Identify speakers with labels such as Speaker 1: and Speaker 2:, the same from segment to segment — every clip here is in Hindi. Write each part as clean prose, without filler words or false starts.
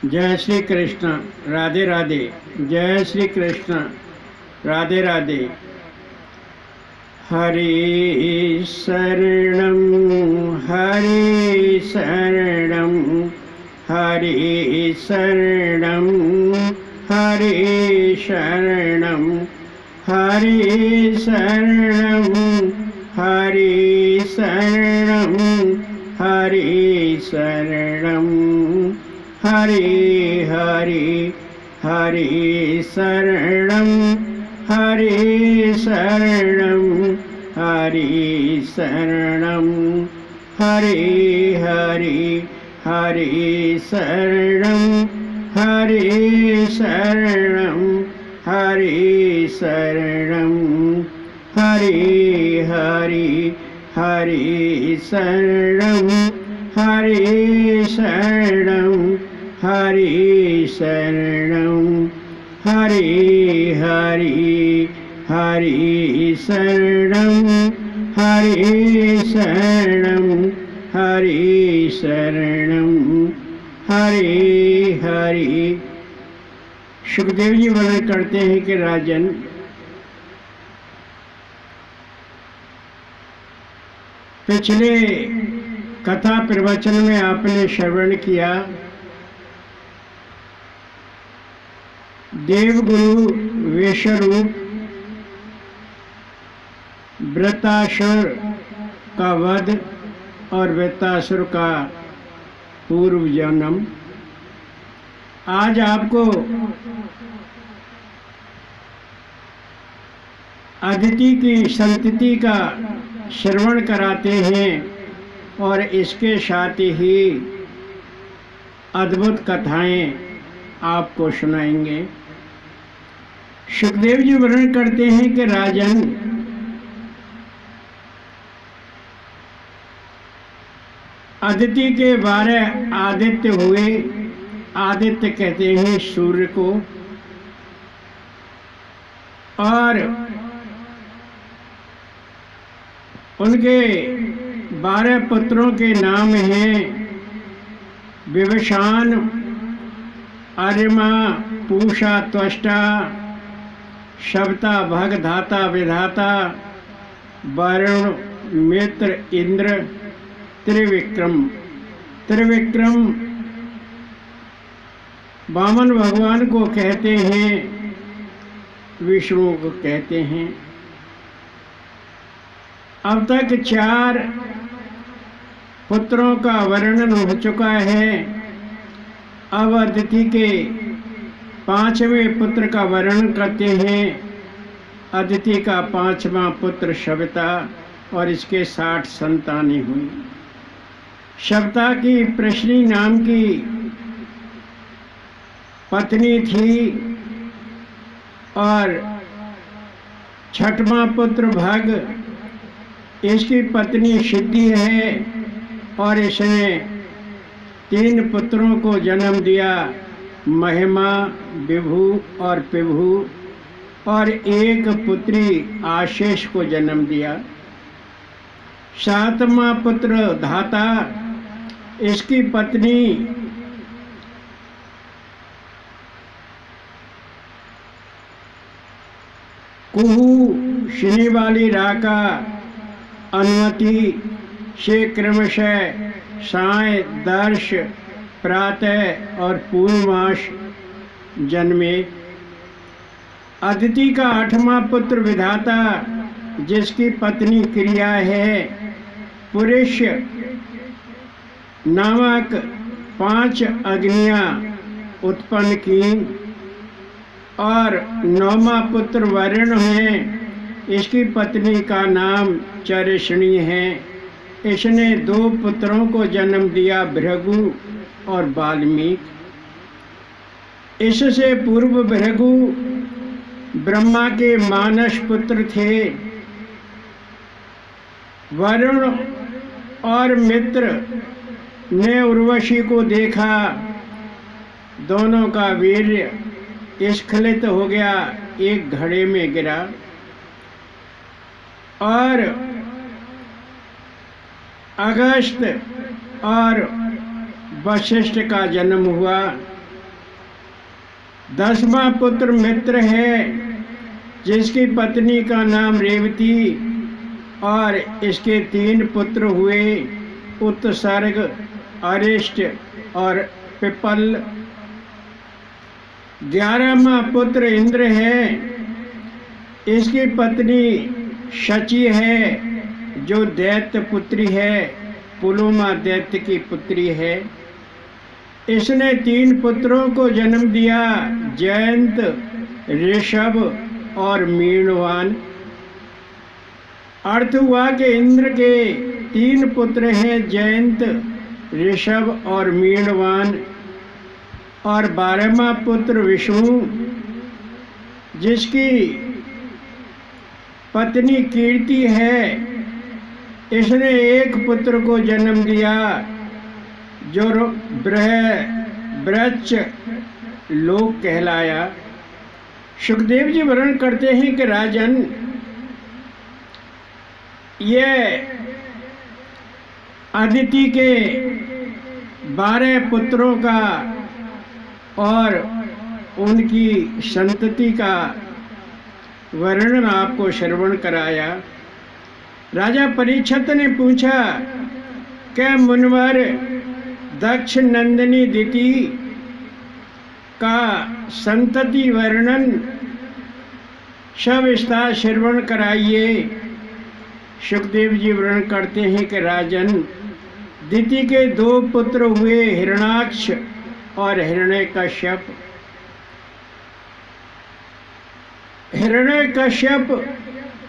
Speaker 1: जय श्री कृष्ण। राधे राधे। जय श्री कृष्ण। राधे राधे। हरि शरणं हरि शरणं हरि शरणं हरि शरणं हरि शरणं हरि शरणं हरि शरणं हरि हरि हरि शरणं हरि शरणं हरि शरणं हरि हरि हरि शरणं हरि शरणं हरि शरणं हरि हरि हरि शरणं हरि शरणं हरि शरणं हरि हरि हरि शरणं हरि शरणं हरि शरणं हरि हरि। सुखदेव जी वर्णन करते हैं कि राजन, पिछले कथा प्रवचन में आपने श्रवण किया देवगुरु विश्वरूप वृत्तासुर का वध और वृत्तासुर का पूर्व जन्म। आज आपको अदिति की संतति का श्रवण कराते हैं और इसके साथ ही अद्भुत कथाएं आपको सुनाएंगे। सुखदेव जी वर्णन करते हैं कि राजन, अदिति के 12 आदित्य हुए। आदित्य कहते हैं सूर्य को, और उनके 12 पुत्रों के नाम हैं विवशान, अर्यमा, पूषा, त्वष्टा, शब्ता, भग, धाता, विधाता, वरुण, मित्र, इंद्र, त्रिविक्रम। त्रिविक्रम वामन भगवान को कहते हैं, विष्णु को कहते हैं। अब तक 4 पुत्रों का वर्णन हो चुका है। अब अदिति के 5वें पुत्र का वर्णन करते हैं। अदिति का 5वां पुत्र शब्ता, और इसके 60 संतानें हुई। शब्ता की प्रश्नी नाम की पत्नी थी, और 6वां पुत्र भग, इसकी पत्नी सिद्धि है, और इसने 3 पुत्रों को जन्म दिया, महिमा, विभु और पिभु, और 1 पुत्री आशीष को जन्म दिया। 7वां पुत्र धाता, इसकी पत्नी कुहू, शनि वाली राका, अनुमति से क्रमशः साय, दर्श, प्रातः और पूर्णमास जन्मे। अदिति का 8वां पुत्र विधाता, जिसकी पत्नी क्रिया है, पुरुष नामक 5 अग्नियां उत्पन्न की, और 9वां पुत्र वरुण है, इसकी पत्नी का नाम चरिष्णी है। इसने 2 पुत्रों को जन्म दिया, भृगु और वाल्मीकि। इससे पूर्व भृगु ब्रह्मा के मानस पुत्र थे। वरुण और मित्र ने उर्वशी को देखा, दोनों का वीर्य स्खलित हो गया, एक घड़े में गिरा, और अगस्त और वशिष्ठ का जन्म हुआ। 10वां पुत्र मित्र है, जिसकी पत्नी का नाम रेवती, और इसके 3 पुत्र हुए, उत्सर्ग, अरिष्ट और पिपल। 11वां पुत्र इंद्र है, इसकी पत्नी शची है, जो दैत्य पुत्री है, पुलुमा दैत्य की पुत्री है। इसने 3 पुत्रों को जन्म दिया, जयंत, ऋषभ और मीणवान। अर्थ हुआ कि इंद्र के 3 पुत्र हैं, जयंत, ऋषभ और मीणवान। और 12वां पुत्र विष्णु, जिसकी पत्नी कीर्ति है, इसने 1 पुत्र को जन्म दिया, जो बृहच लोक कहलाया। सुखदेव जी वर्णन करते हैं कि राजन, ये अदिति के 12 पुत्रों का और उनकी संतति का वर्णन आपको श्रवण कराया। राजा परीक्षित ने पूछा, क्या मुनिवर दक्ष नंदिनी दिति का संतति वर्णन सविस्तार श्रवण कराइए। सुखदेव जी वर्णन करते हैं कि राजन, दिति के 2 पुत्र हुए, हिरणाक्ष और हिरण्यकश्यप। हिरण्यकश्यप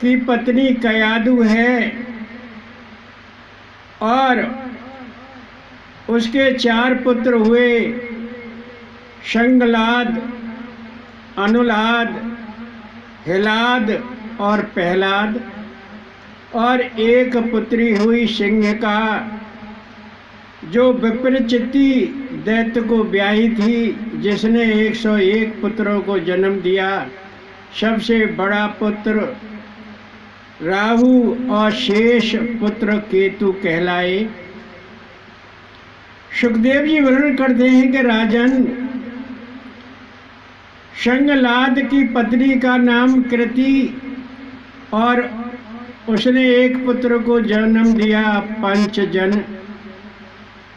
Speaker 1: की पत्नी कयादु है, और उसके 4 पुत्र हुए, शंगलाद, अनुलाद, हिलाद और पहलाद। और 1 पुत्री हुई सिंहिका, जो विप्रचित्ती दैत्य को ब्याही थी, जिसने 101 पुत्रों को जन्म दिया। सबसे बड़ा पुत्र राहु और शेष पुत्र केतु कहलाए। सुखदेव जी वर्णन करते हैं कि राजन, शंगलाद की पत्नी का नाम कृति, और उसने 1 पुत्र को जन्म दिया, पंचजन।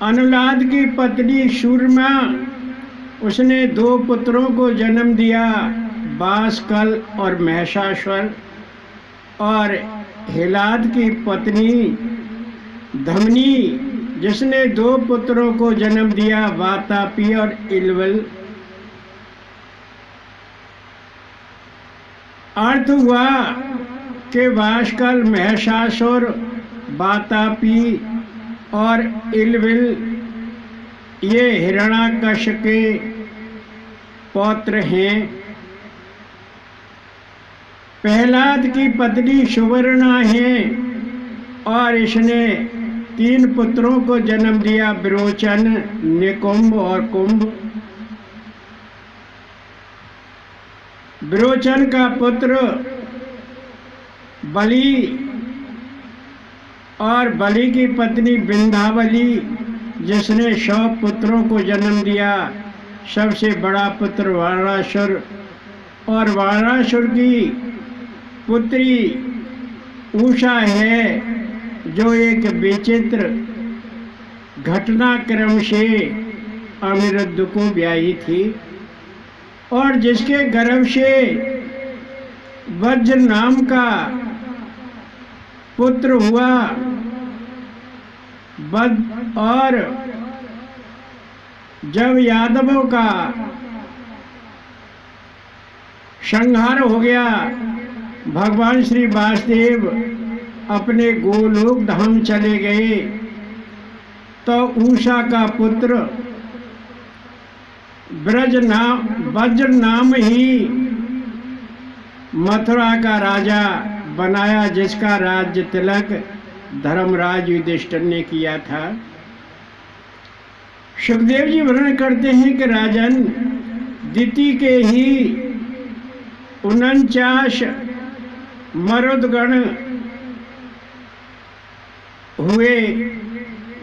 Speaker 1: अनुलाद की पत्नी शूरमा, उसने 2 पुत्रों को जन्म दिया, बासकल और महिषासुर। और हिलाद की पत्नी धमनी, जिसने 2 पुत्रों को जन्म दिया, वातापी और इलवल। अर्थ हुआ कि बासकल, महिषासुर, वातापी और इलविल ये हिरण्याकश के पौत्र हैं। प्रहलाद की पत्नी सुवर्णा है, और इसने 3 पुत्रों को जन्म दिया, विरोचन, निकुंभ और कुंभ। विरोचन का पुत्र बलि, और बलि की पत्नी बिंधावली, जिसने 100 पुत्रों को जन्म दिया। सबसे बड़ा पुत्र वारासुर, और वारासुर की पुत्री उषा है, जो एक विचित्र घटनाक्रम से अनिरुद्ध को ब्याही थी, और जिसके गर्भ से वज्र नाम का पुत्र हुआ। और जब यादवों का संहार हो गया, भगवान श्री वासुदेव अपने गोलोक धाम चले गए, तो उषा का पुत्र वज्र नाम ही मथुरा का राजा बनाया, जिसका राज्य तिलक धर्मराज युधिष्ठिर ने किया था। सुखदेव जी वर्णन करते हैं कि राजन, दिति के ही 49 मरुदगण हुए।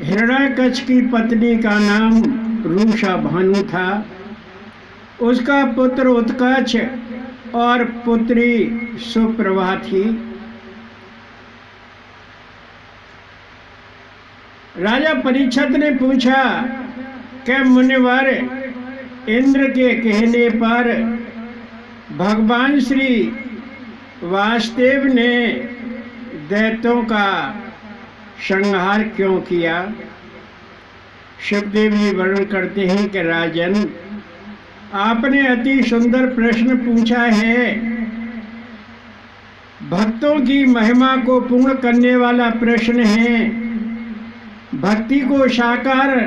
Speaker 1: हिरण्याकश की पत्नी का नाम रूषा भानु था। उसका पुत्र उत्कच और पुत्री सुप्रभा थी। राजा परीक्षित ने पूछा कि मुनिवर, इंद्र के कहने पर भगवान श्री वासुदेव ने दैत्यों का संहार क्यों किया? सुखदेव जी वर्णन करते हैं कि राजन, आपने अति सुंदर प्रश्न पूछा है। भक्तों की महिमा को पूर्ण करने वाला प्रश्न है, भक्ति को साकार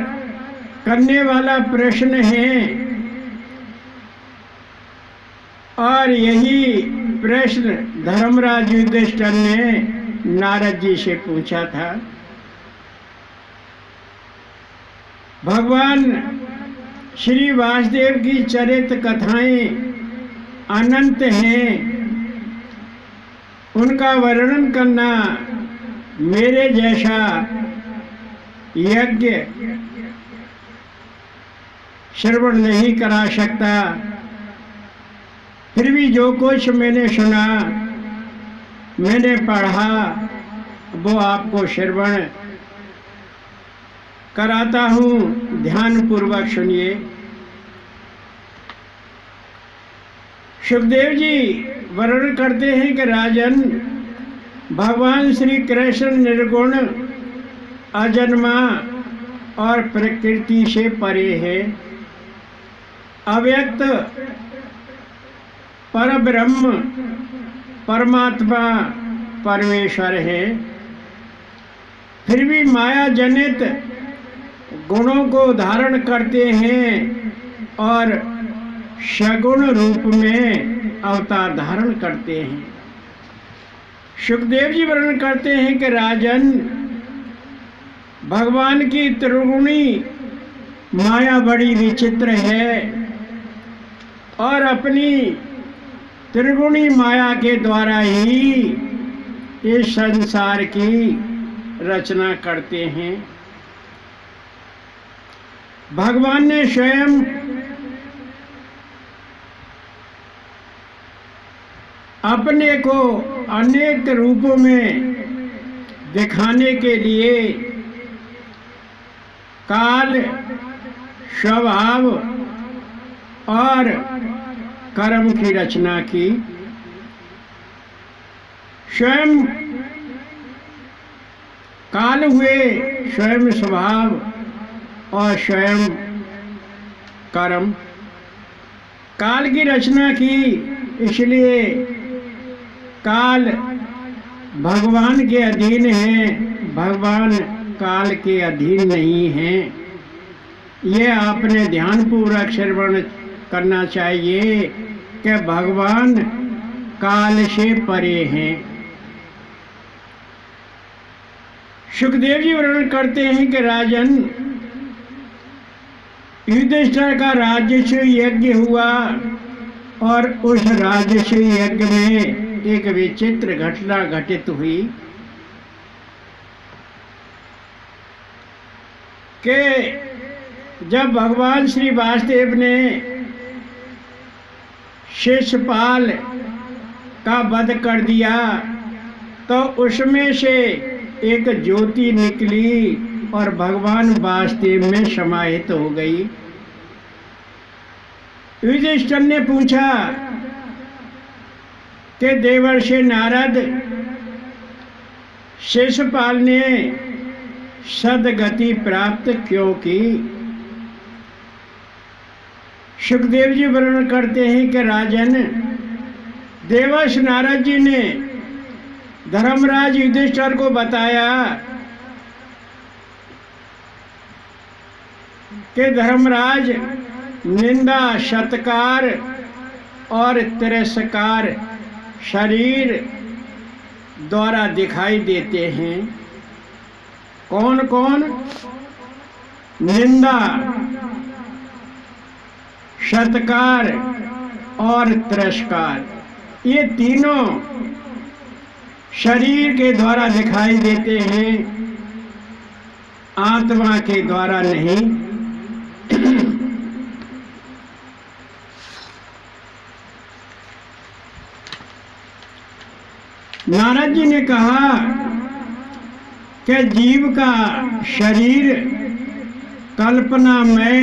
Speaker 1: करने वाला प्रश्न है। और यही प्रश्न धर्मराज युधिष्ठिर ने नारद जी से पूछा था। भगवान श्री वासुदेव की चरित्र कथाएं अनंत हैं। उनका वर्णन करना मेरे जैसा यज्ञ श्रवण नहीं करा सकता। फिर भी जो कुछ मैंने सुना, मैंने पढ़ा, वो आपको श्रवण कराता हूँ। ध्यान पूर्वक सुनिए। सुखदेव जी वर्णन करते हैं कि राजन, भगवान श्री कृष्ण निर्गुण, अजन्मा और प्रकृति से परे है। अव्यक्त परब्रह्म परमात्मा परमेश्वर है। फिर भी माया जनित गुणों को धारण करते हैं और सगुण रूप में अवतार धारण करते हैं। सुखदेव जी वर्णन करते हैं कि राजन, भगवान की त्रिगुणी माया बड़ी विचित्र है और अपनी त्रिगुणी माया के द्वारा ही इस संसार की रचना करते हैं। भगवान ने स्वयं अपने को अनेक रूपों में दिखाने के लिए काल, स्वभाव और कर्म की रचना की। स्वयं काल हुए, स्वयं स्वभाव और स्वयं कर्म। काल की रचना की, इसलिए काल भगवान के अधीन है, भगवान काल के अधीन नहीं है। ये आपने ध्यानपूर्वक श्रवण करना चाहिए कि भगवान काल से परे हैं। सुखदेव जी वर्णन करते हैं कि राजन, युधिष्ठिर का राजस्व यज्ञ हुआ और उस राजस्व यज्ञ में एक विचित्र घटना घटित हुई कि जब भगवान श्री वासुदेव ने शिशुपाल का वध कर दिया तो उसमें से एक ज्योति निकली और भगवान वासुदेव में समाहित हो गई। युधिष्ठिर ने पूछा कि देवर्षि नारद, शिशुपाल ने सदगति प्राप्त क्यों की? सुखदेव जी वर्णन करते हैं कि राजन, देवर्षि नारद जी ने धर्मराज युधिष्ठिर को बताया कि धर्मराज, निंदा, सत्कार और तिरस्कार शरीर द्वारा दिखाई देते हैं। कौन कौन? निंदा, सत्कार और तिरस्कार, ये तीनों शरीर के द्वारा दिखाई देते हैं, आत्मा के द्वारा नहीं। नारद जी ने कहा कि जीव का शरीर कल्पनामय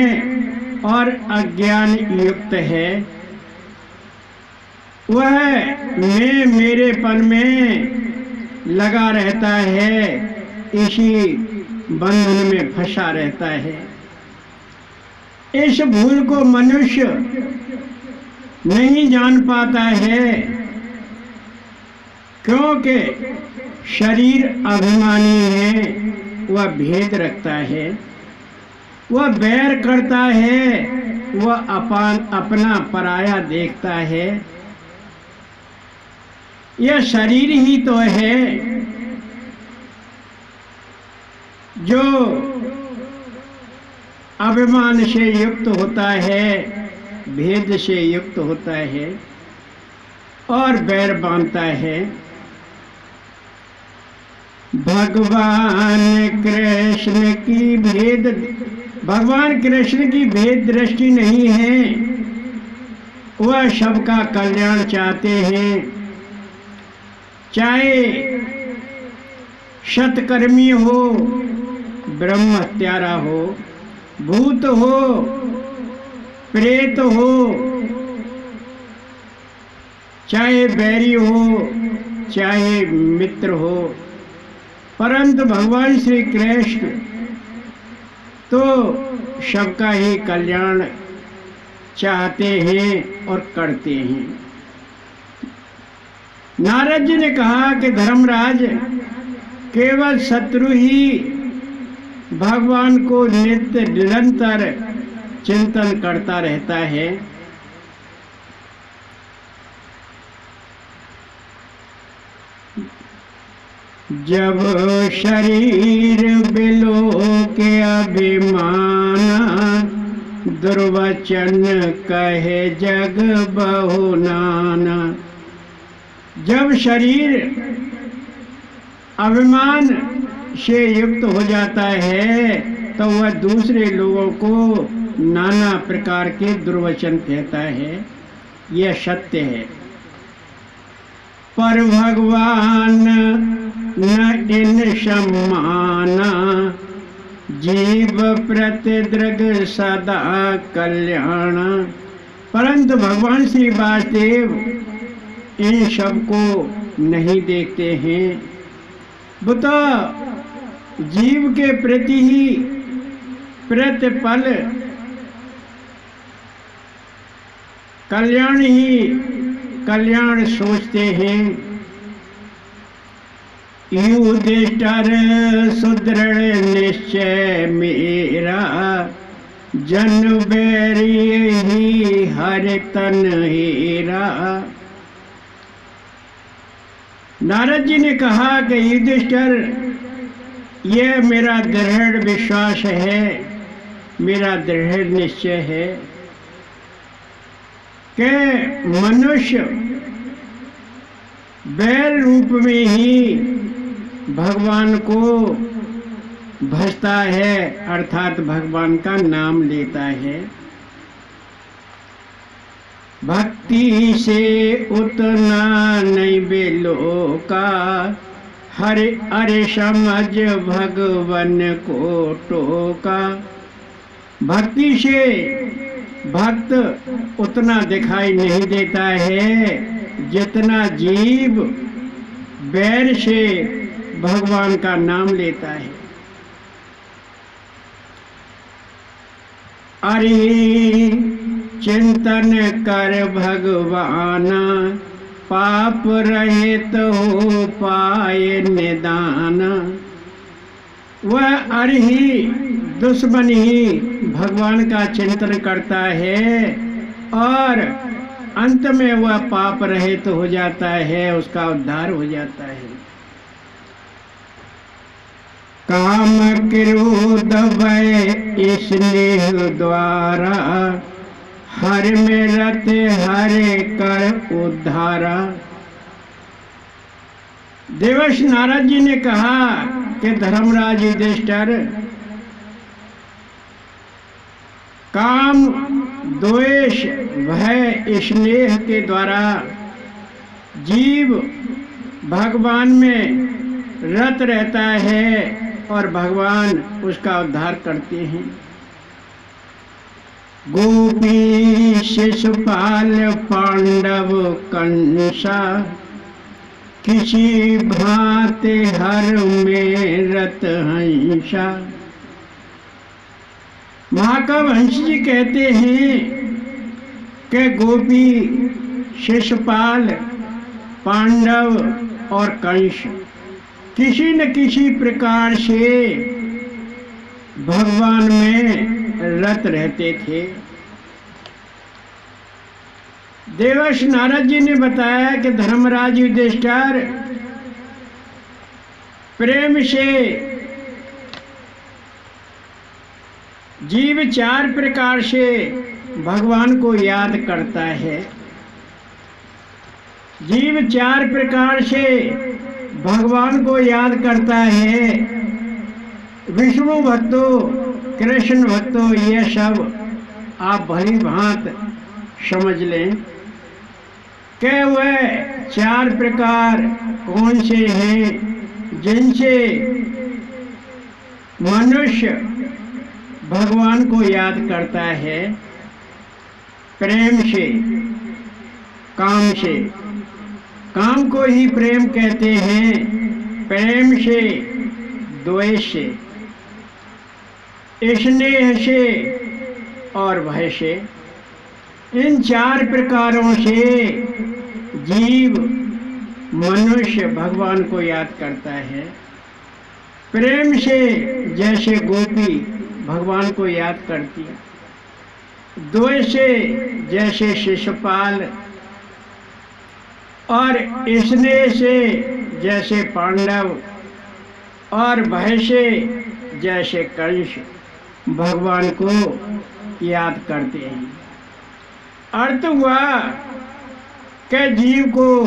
Speaker 1: और अज्ञान युक्त है। वह मैं मेरेपन में लगा रहता है, इसी बंधन में फंसा रहता है। इस भूल को मनुष्य नहीं जान पाता है, क्योंकि शरीर अभिमानी है, वह भेद रखता है, वह बैर करता है, वह अपना पराया देखता है। यह शरीर ही तो है जो अभिमान से युक्त होता है, भेद से युक्त होता है और बैर बांधता है। भगवान कृष्ण की भेद दृष्टि नहीं है। वह सबका कल्याण चाहते हैं, चाहे सत्कर्मी हो, ब्रह्म हत्यारा हो, भूत हो, प्रेत हो, चाहे बैरी हो, चाहे मित्र हो, परंतु भगवान श्री कृष्ण तो सबका ही कल्याण चाहते हैं और करते हैं। नारद जी ने कहा कि धर्मराज, केवल शत्रु ही भगवान को नित्य निरंतर चिंतन करता रहता है। जब शरीर बिलो के अभिमान, दुर्वचन कहे जग बहु नाना। जब शरीर अभिमान से युक्त हो जाता है तो वह दूसरे लोगों को नाना प्रकार के दुर्वचन कहता है। यह सत्य है। पर भगवान न इन सम्माना, जीव प्रतिदृग सदा कल्याण। परंतु भगवान श्री वासुदेव इन सब को नहीं देखते हैं। वो तो जीव के प्रति ही प्रतिपल कल्याण ही कल्याण सोचते हैं। युधिष्ठिर सुदृढ़ निश्चय मेरा, जन बैरी ही हर तन हेरा। नारद जी ने कहा कि युधिष्ठिर, यह मेरा दृढ़ विश्वास है, मेरा दृढ़ निश्चय है कि मनुष्य बैर रूप में ही भगवान को भजता है, अर्थात भगवान का नाम लेता है। भक्ति से उतना नहीं बेलो का, हरे अरे समझ भगवान को टोका। भक्ति से भक्त उतना दिखाई नहीं देता है जितना जीव बैर से भगवान का नाम लेता है। अरे चिंतन कर भगवाना, पाप रहित हो पाए निदान। वह अरही दुश्मन ही भगवान का चिंतन करता है और अंत में वह पाप रहित हो जाता है, उसका उद्धार हो जाता है। काम क्रोध भय स्नेह द्वारा, हर में रत हरे कर उद्धारा। देवर्षि नारद जी ने कहा कि धर्मराज युधिष्ठिर, काम द्वेष भय स्नेह के द्वारा जीव भगवान में रत रहता है और भगवान उसका उद्धार करते हैं। गोपी शिशुपाल पांडव कंसा किसी भांति हर में रत हंसा। महाकवि हंस जी कहते हैं कि गोपी शिशुपाल पांडव और कंस किसी न किसी प्रकार से भगवान में रत रहते थे। देवर्षि नारद जी ने बताया कि धर्मराज युधिष्ठिर प्रेम से जीव 4 प्रकार से भगवान को याद करता है। जीव 4 प्रकार से भगवान को याद करता है। विष्णु भक्तों, कृष्ण भक्तों, ये सब आप भली भांति समझ लें कि वह 4 प्रकार कौन से हैं जिनसे मनुष्य भगवान को याद करता है। प्रेम से, काम से, काम को ही प्रेम कहते हैं। प्रेम से, द्वेष से, स्नेह से और भय से, इन 4 प्रकारों से जीव मनुष्य भगवान को याद करता है। प्रेम से जैसे गोपी भगवान को याद करती है, द्वेष से जैसे शिशुपाल, और स्नेह से जैसे पांडव, और भय से जैसे कंस भगवान को याद करते हैं। अर्थ हुआ कि जीव को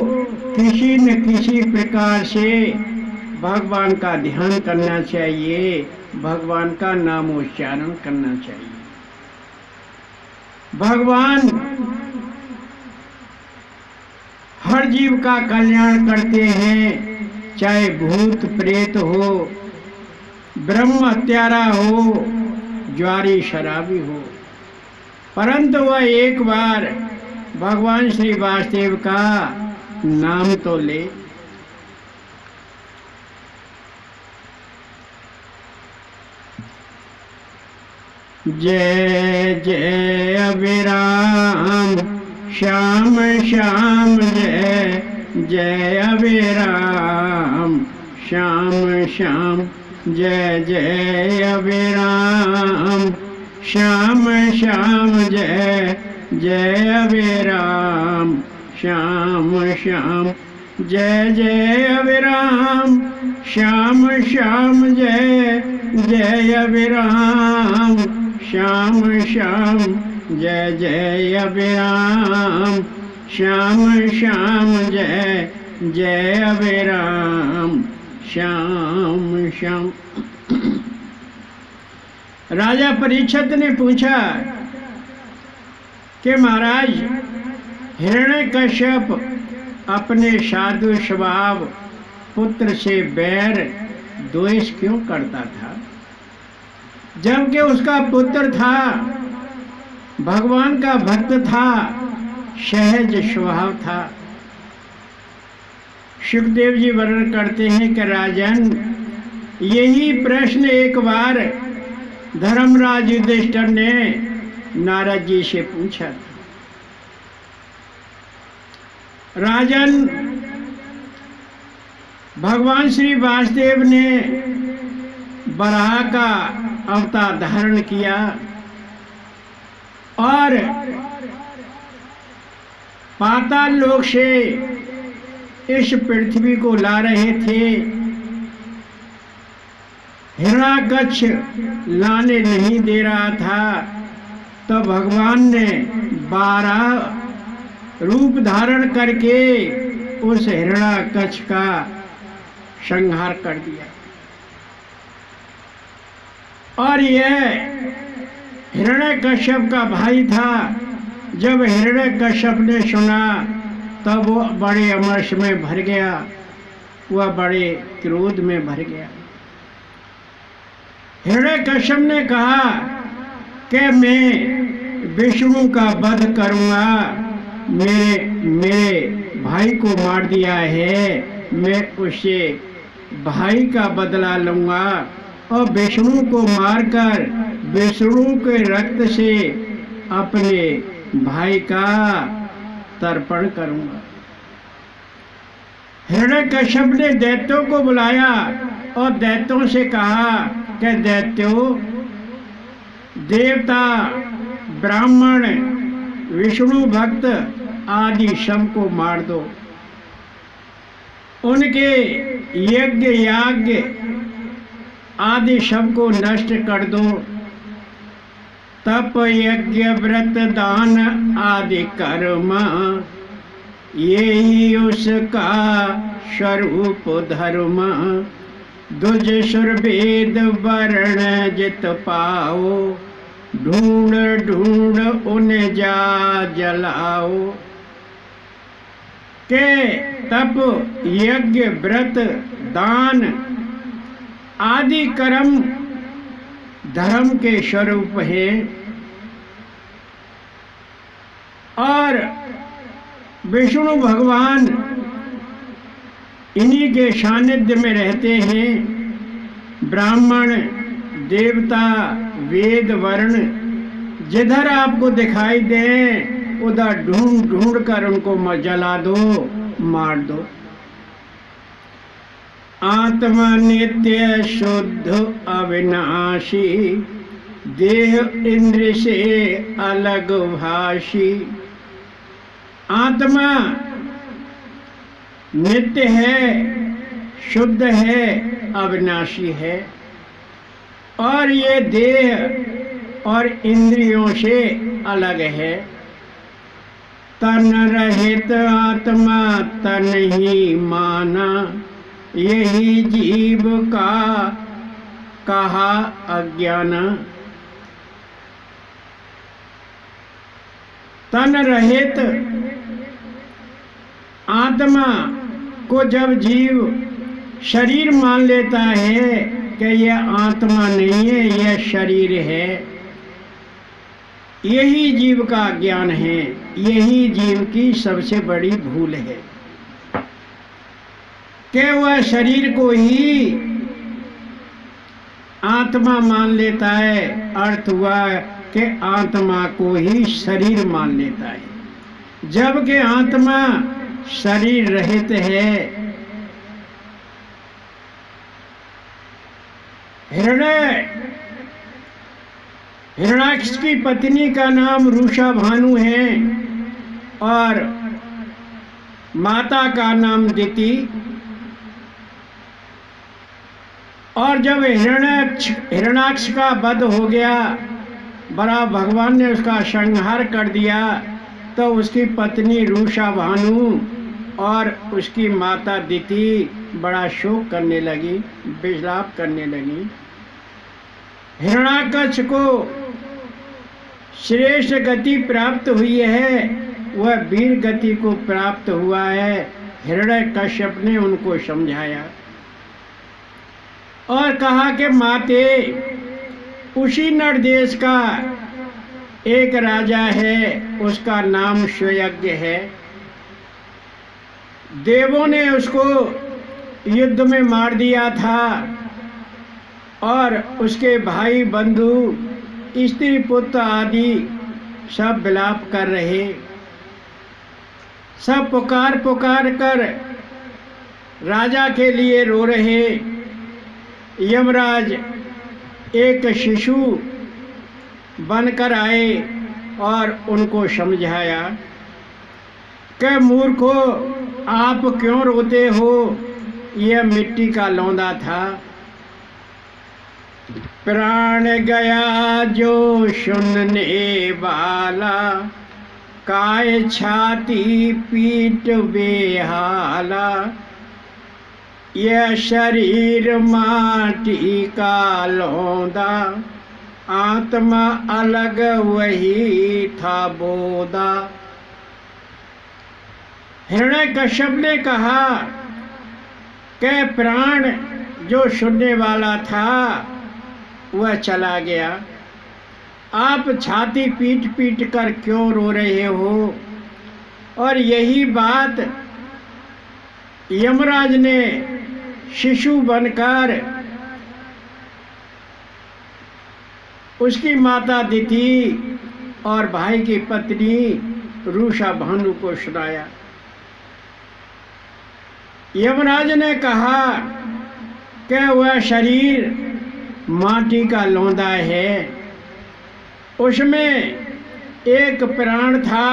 Speaker 1: किसी न किसी प्रकार से भगवान का ध्यान करना चाहिए, भगवान का नाम उच्चारण करना चाहिए। भगवान हर जीव का कल्याण करते हैं, चाहे भूत प्रेत हो, ब्रह्म हत्यारा हो, ज्वारी शराबी हो, परंतु वह एक बार भगवान श्री वासुदेव का नाम तो ले। जय जय अभिराम श्याम श्याम, जय जय अभिराम श्याम श्याम, जय जय अभिराम श्याम श्याम, जय जय अभिराम श्याम श्याम, जय जय अभिराम श्याम श्याम, जय जय अभिराम श्याम श्याम, जय जय अभिराम श्याम श्याम, जय जय अभिराम श्याम श्याम। राजा परीक्षित ने पूछा कि महाराज, हिरण्यकश्यप अपने साधु स्वभाव पुत्र से बैर द्वेष क्यों करता था, जबकि उसका पुत्र था, भगवान का भक्त था, सहज स्वभाव था। सुखदेव जी वर्णन करते हैं कि राजन, यही प्रश्न एक बार धर्मराज युधिष्ठिर ने नारद जी से पूछा था। राजन, भगवान श्री वासुदेव ने वराह का अवतार धारण किया और पाताल लोक से इस पृथ्वी को ला रहे थे। हिरण्याकश लाने नहीं दे रहा था, तो भगवान ने 12 रूप धारण करके उस हिरण्याकश का संहार कर दिया। और यह हिरण्यकश्यप का भाई था। जब हिरण्यकश्यप ने सुना तब वो बड़े अमर्ष में भर गया वह बड़े क्रोध में भर गया। हिरण्यकश्यप ने कहा कि मैं विष्णु का वध करूंगा, मेरे भाई को मार दिया है, मैं उससे भाई का बदला लूंगा और विष्णु को मारकर विष्णु के रक्त से अपने भाई का तर्पण करूंगा। हिरण्यकश्यप ने दैत्यों को बुलाया और दैत्यों से कहा कि दैत्यों, देवता, ब्राह्मण, विष्णु भक्त आदि सबको मार दो, उनके यज्ञ याग आदि सबको नष्ट कर दो। तप यज्ञ व्रत दान आदि कर्म यही उसका स्वरूप धर्म। दुज सुर वेद वर्ण जित पाओ, ढूंढ ढूंढ उन्हें जा जलाओ। के तप यज्ञ व्रत दान आदि कर्म धर्म के स्वरूप है और विष्णु भगवान इन्हीं के सानिध्य में रहते हैं। ब्राह्मण, देवता, वेद वर्ण जिधर आपको दिखाई दे उधर ढूंढ ढूंढ कर उनको जला दो, मार दो। आत्मा नित्य शुद्ध अविनाशी, देह इंद्र से अलग भाषी। आत्मा नित्य है, शुद्ध है, अविनाशी है और ये देह और इंद्रियों से अलग है। तन रहित आत्मा तन ही माना, यही जीव का कहा अज्ञान। तन रहित आत्मा को जब जीव शरीर मान लेता है कि यह आत्मा नहीं है, यह शरीर है, यही जीव का ज्ञान है, यही जीव की सबसे बड़ी भूल है कि वह शरीर को ही आत्मा मान लेता है। अर्थ हुआ कि आत्मा को ही शरीर मान लेता है, जबकि आत्मा शरीर रहित है। हिरण्याक्ष की पत्नी का नाम रूषा भानु है और माता का नाम दिति। और जब हिरण्याक्ष का वध हो गया, बड़ा भगवान ने उसका संहार कर दिया, तो उसकी पत्नी रूषा भानु और उसकी माता दिति बड़ा शोक करने लगी, विलाप करने लगी। हिरण्याकश को श्रेष्ठ गति प्राप्त हुई है, वह वीर गति को प्राप्त हुआ है। हिरण्यकश्यप ने उनको समझाया और कहा कि माते, उसी नरदेश का एक राजा है, उसका नाम स्वयज्ञ है। देवों ने उसको युद्ध में मार दिया था और उसके भाई बंधु, स्त्री पुत्र आदि सब विलाप कर रहे, सब पुकार पुकार कर राजा के लिए रो रहे। यमराज एक शिशु बनकर आए और उनको समझाया कि मूर्खो, आप क्यों रोते हो, यह मिट्टी का लौंदा था। प्राण गया जो सुनने वाला, काय छाती पीठ बेहाला। यह शरीर माटी का लौंदा, आत्मा अलग वही था बोदा। हिरण्यकश्यप ने कहा के प्राण जो सुनने वाला था वह चला गया। आप छाती पीट पीट कर क्यों रो रहे हो? और यही बात यमराज ने शिशु बनकर उसकी माता दिति और भाई की पत्नी रूषा भानु को सुनाया। यमराज ने कहा कि वह शरीर माटी का लौंदा है, उसमें एक प्राण था,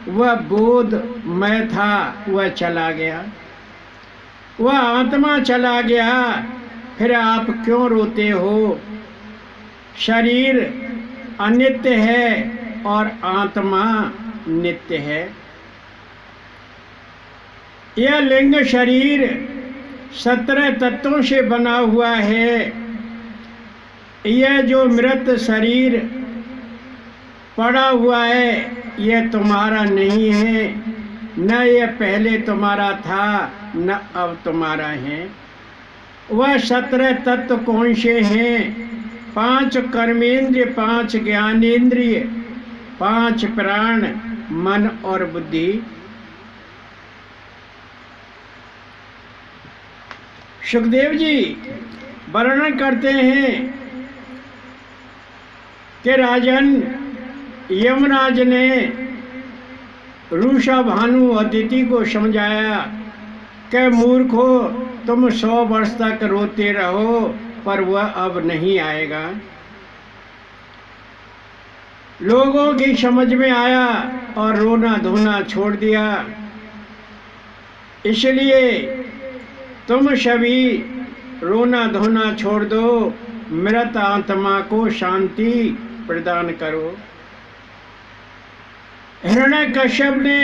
Speaker 1: वह बोधमय था, वह चला गया, वह आत्मा चला गया, फिर आप क्यों रोते हो? शरीर अनित्य है और आत्मा नित्य है। यह लिंग शरीर 17 तत्वों से बना हुआ है। यह जो मृत शरीर पड़ा हुआ है यह तुम्हारा नहीं है, न यह पहले तुम्हारा था न अब तुम्हारा है। वह 17 तत्व कौन से हैं? 5 कर्मेंद्रिय, 5 ज्ञानेंद्रिय, 5 प्राण, मन और बुद्धि। सुखदेव जी वर्णन करते हैं कि राजन यमराज ने रूषा भानु अदिति को समझाया कि मूर्खो, तुम 100 वर्ष तक रोते रहो पर वह अब नहीं आएगा। लोगों की समझ में आया और रोना धोना छोड़ दिया। इसलिए तुम सभी रोना धोना छोड़ दो, मृत आत्मा को शांति प्रदान करो। हिरण्यकश्यप ने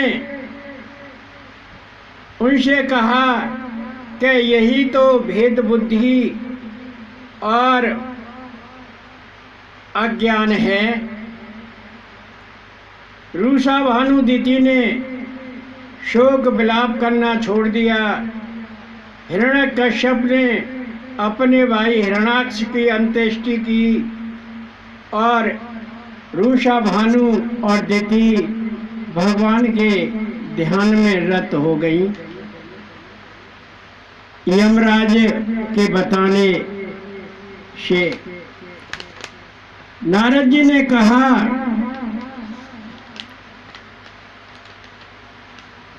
Speaker 1: उनसे कहा कि यही तो भेद बुद्धि और अज्ञान है। रूषा भानुदिति ने शोक विलाप करना छोड़ दिया। हिरण्यकश्यप ने अपने भाई हिरण्याक्ष की अंत्येष्टि की और रूषा भानु और दिति भगवान के ध्यान में रत हो गई। यमराज के बताने से नारद जी ने कहा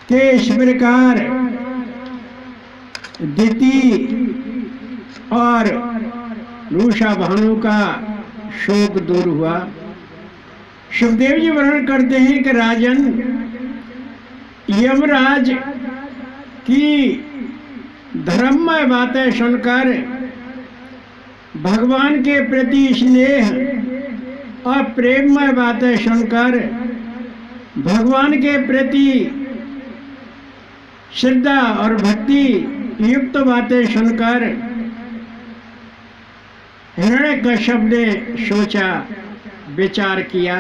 Speaker 1: कि इस प्रकार दिति और रूषा भानु का शोक दूर हुआ। सुखदेव जी वर्णन करते हैं कि राजन, यमराज की धर्ममय बातें सुनकर भगवान के प्रति स्नेह और प्रेममय बातें सुनकर भगवान के प्रति श्रद्धा और भक्ति युक्त बातें सुनकर हिरण्यकश्यप ने सोचा, विचार किया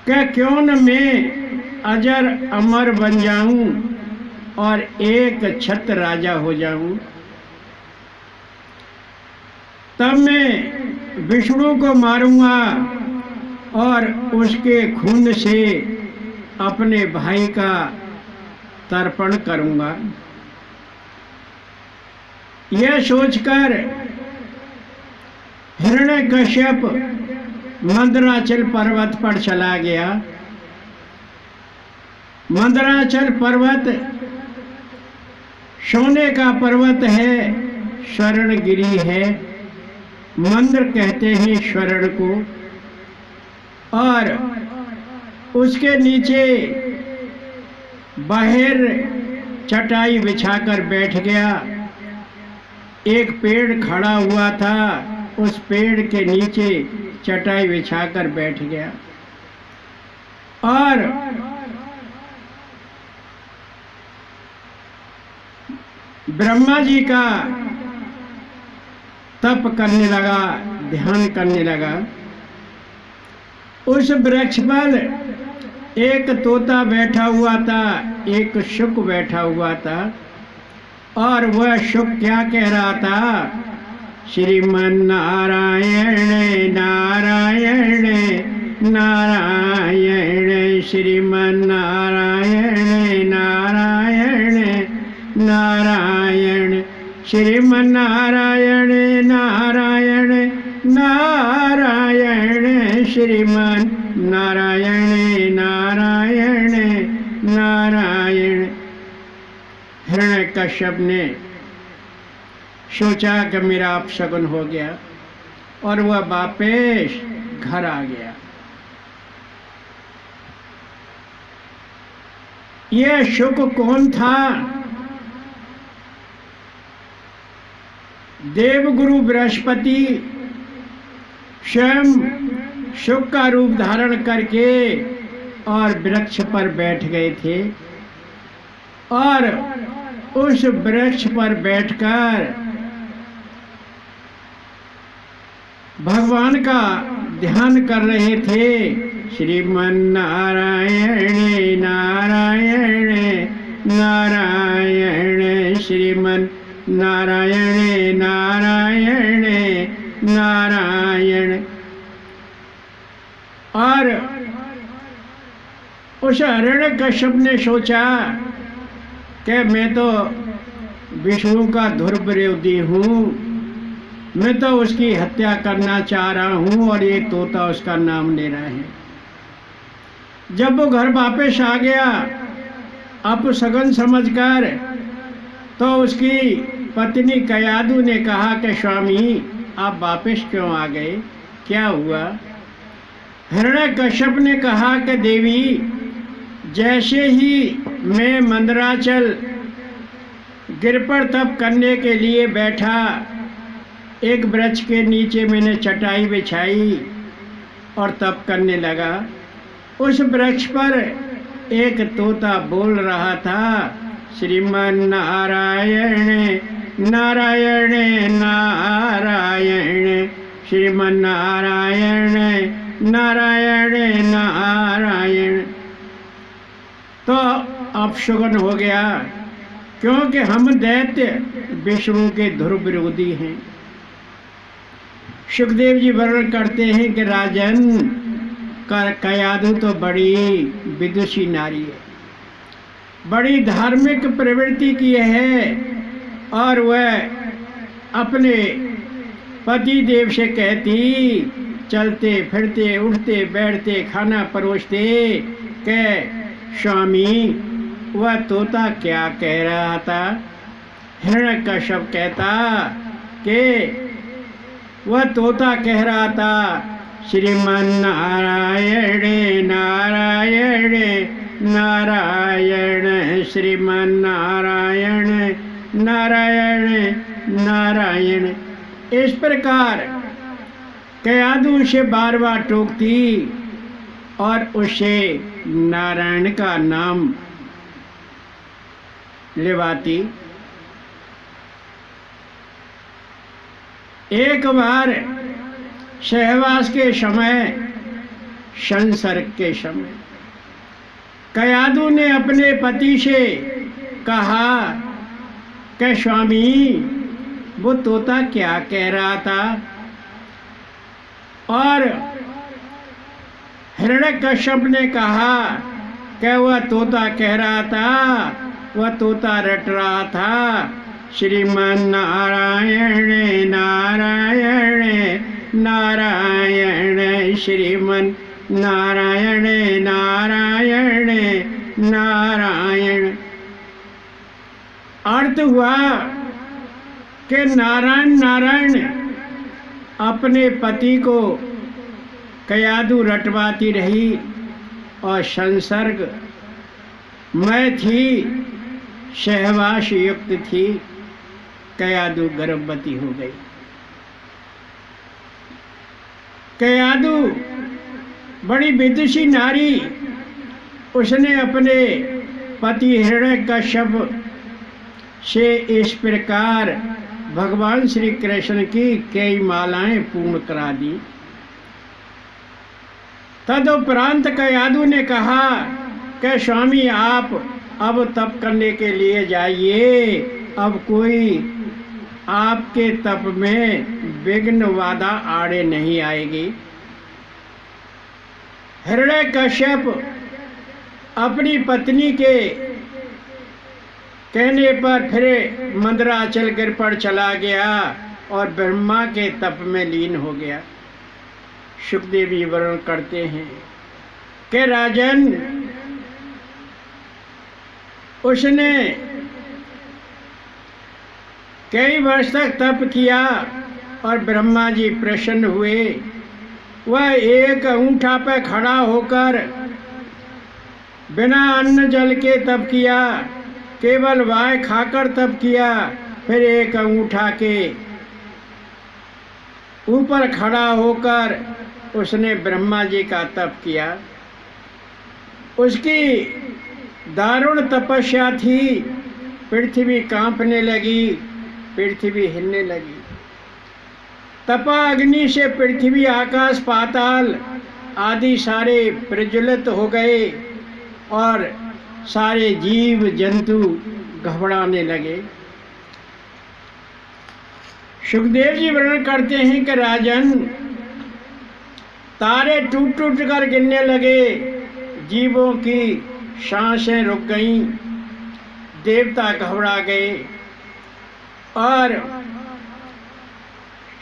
Speaker 1: कि क्यों न मैं अजर अमर बन जाऊं और एक छत्र राजा हो जाऊं। तब मैं विष्णु को मारूंगा और उसके खून से अपने भाई का तर्पण करूंगा। यह सोचकर हिरण्यकश्यप मंदराचल पर्वत पर चला गया। मंदराचल पर्वत सोने का पर्वत है, स्वर्णगिरी है। मंद्र कहते हैं स्वर्ण को। और उसके नीचे बाहर चटाई बिछाकर बैठ गया। एक पेड़ खड़ा हुआ था, उस पेड़ के नीचे चटाई बिछाकर बैठ गया और ब्रह्मा जी का तप करने लगा, ध्यान करने लगा। उस वृक्ष पर एक तोता बैठा हुआ था, एक शुक बैठा हुआ था। और वह शुक क्या कह रहा था? श्रीमन नारायण नारायण नारायण, श्रीमन नारायण नारायण नारायण, श्रीमन नारायण नारायण नारायण, श्रीमन नारायण नारायण नारायण। हिरण्यकश्यप ने सोचा कि मेरा अपशगुन हो गया और वह वापस घर आ गया। यह शुक कौन था? देवगुरु बृहस्पति स्वयं शुक का रूप धारण करके और वृक्ष पर बैठ गए थे और उस वृक्ष पर बैठकर भगवान का ध्यान कर रहे थे। श्रीमन नारायण नारायण नारायण, श्रीमन नारायण नारायण नारायण। और उस हिरण्यकश्यप ने सोचा कि मैं तो विष्णु का धुर विरोधी हूँ, मैं तो उसकी हत्या करना चाह रहा हूँ और ये तोता उसका नाम ले रहा है। जब वो घर वापस आ गया अपशगुन समझकर, तो उसकी पत्नी कयादु ने कहा कि स्वामी आप वापस क्यों आ गए, क्या हुआ? हिरण्यकश्यप ने कहा कि देवी, जैसे ही मैं मंदराचल गिर पर तप करने के लिए बैठा, एक वृक्ष के नीचे मैंने चटाई बिछाई और तप करने लगा। उस वृक्ष पर एक तोता बोल रहा था, श्रीमन नारायण नारायण नारायण, श्रीमन नारायण नारायण नारायण। तो अपशगुन हो गया, क्योंकि हम दैत्य विष्णु के ध्रुव विरोधी हैं। सुखदेव जी वर्णन करते हैं कि राजन, कयादु तो बड़ी विदुषी नारी है, बड़ी धार्मिक प्रवृत्ति की है और वह अपने पति देव से कहती, चलते फिरते उठते बैठते खाना परोसते, कि स्वामी वह तोता क्या कह रहा था? हिरण्यकश्यप कहता कि वह तोता कह रहा था, श्रीमन नारायण नारायण नारायण, श्रीमन नारायण नारायण नारायण। इस प्रकार कयादु उसे बार बार टोकती और उसे नारायण का नाम लेवाती। एक बार सहवास के समय, संसर्ग के समय, कयादु ने अपने पति से कहा कि स्वामी वो तोता क्या कह रहा था? और हिरण्यकश्यप ने कहा कि वह तोता कह रहा था, वह तोता रट रहा था, श्रीमन नारायण नारायण नारायण, श्रीमन नारायण नारायण नारायण। अर्थ हुआ कि नारायण नारायण अपने पति को कयादु रटवाती रही और संसर्ग मैं थी, सहवास युक्त थी, कयादु गर्भवती हो गई। कयादु बड़ी विदुषी नारी, उसने अपने पति हिरण्यकश्यप से इस प्रकार भगवान श्री कृष्ण की कई मालाएं पूर्ण करा दी। तदुपरांत कयादु ने कहा कि स्वामी आप अब तप करने के लिए जाइए अब कोई आपके तप में विघ्न बाधा आड़े नहीं आएगी। हिरण्यकश्यप अपनी पत्नी के कहने पर फिर मंदराचल गिर पर चला गया और ब्रह्मा के तप में लीन हो गया। सुखदेव जी वर्णन करते हैं कि राजन, उसने कई वर्ष तक तप किया और ब्रह्मा जी प्रसन्न हुए। वह एक अंगूठा पर खड़ा होकर बिना अन्न जल के तप किया, केवल वाय खाकर तप किया। फिर एक अंगूठा के ऊपर खड़ा होकर उसने ब्रह्मा जी का तप किया। उसकी दारुण तपस्या थी। पृथ्वी कांपने लगी, पृथ्वी हिलने लगी। तपा अग्नि से पृथ्वी, आकाश, पाताल आदि सारे प्रज्वलित हो गए और सारे जीव जंतु घबराने लगे। सुखदेव जी वर्णन करते हैं कि राजन, तारे टूट टूट कर गिरने लगे, जीवों की सांसें रुक गईं, देवता घबरा गए और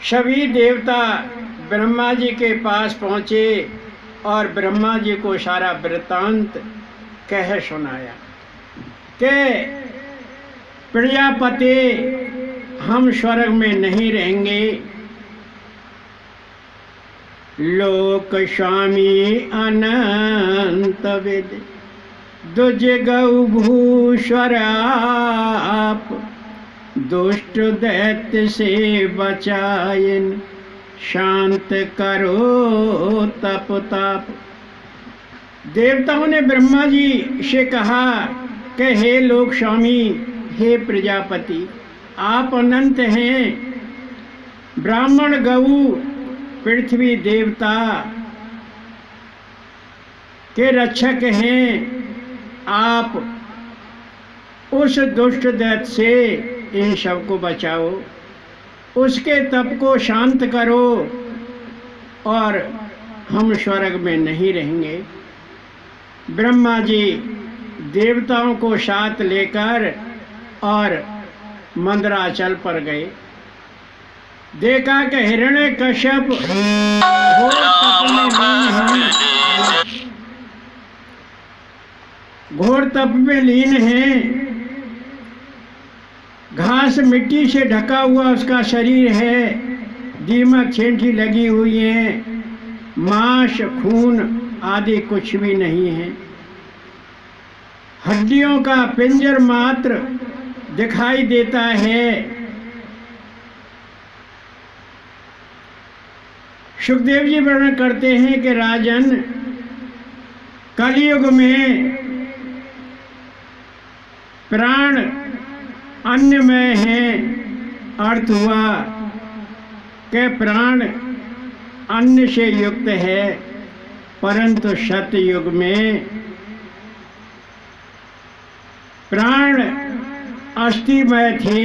Speaker 1: सभी देवता ब्रह्मा जी के पास पहुँचे और ब्रह्मा जी को सारा वृत्तांत कह सुनाया कि प्रजापति, हम स्वर्ग में नहीं रहेंगे। लोक स्वामी अनंत विद दुज गौ भूश्वर आप, दुष्ट दैत्य से बचायन शांत करो तप ताप। देवताओं ने ब्रह्मा जी से कहा कि हे लोक स्वामी, हे प्रजापति, आप अनंत हैं। ब्राह्मण, गऊ, पृथ्वी देवता के रक्षक हैं। आप उस दुष्ट दैत्य से इन सब को बचाओ, उसके तप को शांत करो और हम स्वर्ग में नहीं रहेंगे। ब्रह्मा जी देवताओं को साथ लेकर और मंदराचल पर गए। देखा कि हिरण्यकश्यप घोर तप में लीन है। घास मिट्टी से ढका हुआ उसका शरीर है, दीमक छेंटी लगी हुई है, मांस खून आदि कुछ भी नहीं है। हड्डियों का पिंजर मात्र दिखाई देता है। सुखदेव जी वर्णन करते हैं कि राजन, कलयुग में प्राण अन्नमय है। अर्थ हुआ कि प्राण अन्न से युक्त है, परंतु सतयुग में प्राण अस्थिमय थे।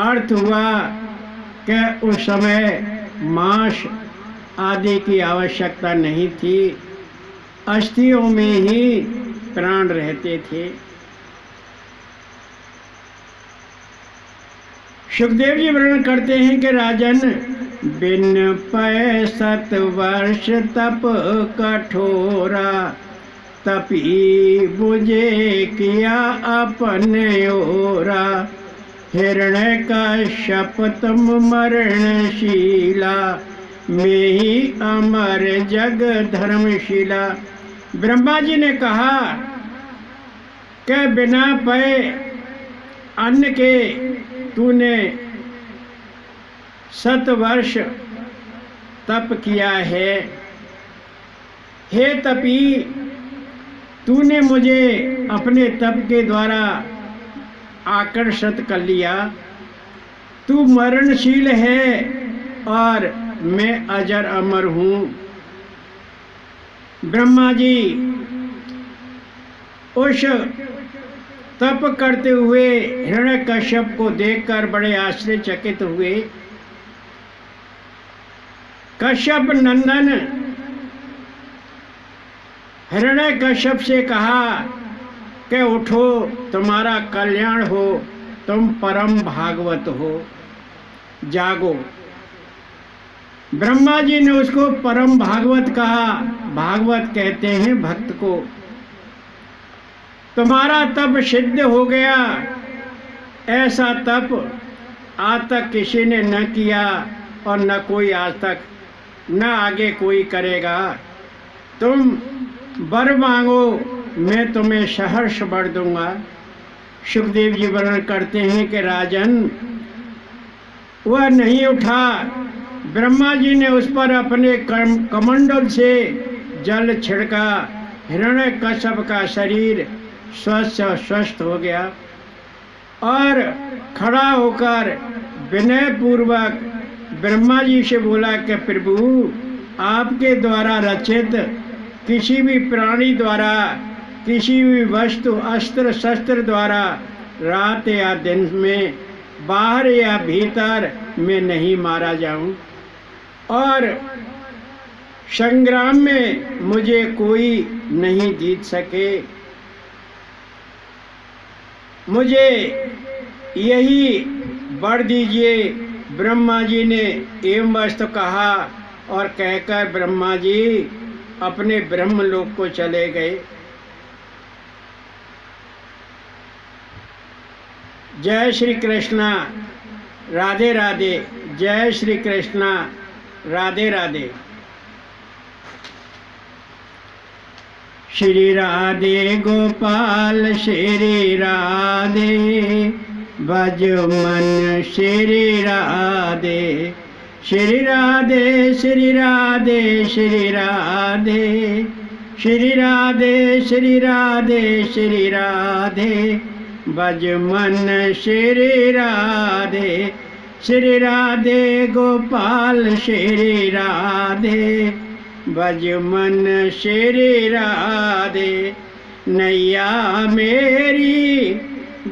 Speaker 1: अर्थ हुआ कि उस समय मांस आदि की आवश्यकता नहीं थी, अस्थियों में ही प्राण रहते थे। सुखदेव जी वर्णन करते हैं कि राजन, बिन 65 वर्ष तप कठोरा, तपी बुझे किया अपने ओरा। हिरण्यकश्यप तुम मरणशीला, में ही अमर जग धर्मशिला। ब्रह्मा जी ने कहा कि बिना पाए अन्न के तूने 7 वर्ष तप किया है। हे तपी, तूने मुझे अपने तप के द्वारा आकर्षित कर लिया। तू मरणशील है और मैं अजर अमर हूँ। ब्रह्मा जी उस तप करते हुए हिरण्यकश्यप को देखकर बड़े आश्चर्यचकित हुए। कश्यप नंदन हिरण्यकश्यप से कहा कि उठो, तुम्हारा कल्याण हो, तुम परम भागवत हो, जागो। ब्रह्मा जी ने उसको परम भागवत कहा। भागवत कहते हैं भक्त को। तुम्हारा तप सिद्ध हो गया। ऐसा तप आज तक किसी ने न किया और न कोई आज तक, न आगे कोई करेगा। तुम वर मांगो, मैं तुम्हें सहर्ष वर दूंगा। सुखदेव जी वर्णन करते हैं कि राजन, वह नहीं उठा। ब्रह्मा जी ने उस पर अपने कमंडल से जल छिड़का। हिरण्यकश्यप का शरीर स्वस्थ हो गया और खड़ा होकर विनय पूर्वक ब्रह्मा जी से बोला कि प्रभु, आपके द्वारा रचित किसी भी प्राणी द्वारा, किसी भी वस्तु अस्त्र शस्त्र द्वारा रात या दिन में, बाहर या भीतर मैं नहीं मारा जाऊं और संग्राम में मुझे कोई नहीं जीत सके। मुझे यही वर दीजिए। ब्रह्मा जी ने एवं वस्तु कहा और कहकर ब्रह्मा जी अपने ब्रह्मलोक को चले गए। जय श्री कृष्णा, राधे राधे। जय श्री कृष्णा, राधे राधे। श्री राधे गोपाल श्री राधे, भज मन श्री राधे। श्री राधे श्री राधे श्री राधे, श्री राधे श्री राधे श्री राधे, भज मन श्री राधे। श्री राधे गोपाल श्री राधे, भज मन श्री राधे। नैया मेरी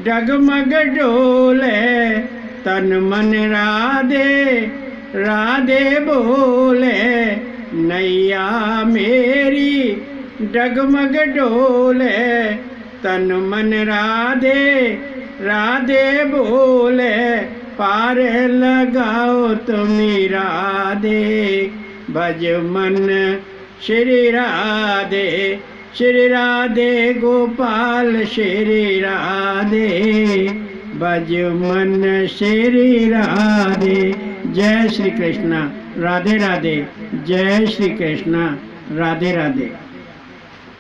Speaker 1: डगमग डोले, तन मन राधे राधे बोले। नैया मेरी डगमग डोले, तन मन राधे राधे बोले। पार लगाओ तुम्ही राधे, भज मन श्री राधे। श्री राधे गोपाल श्री राधे, भज मन श्री राधे। जय श्री कृष्णा, राधे राधे। जय श्री कृष्णा, राधे राधे।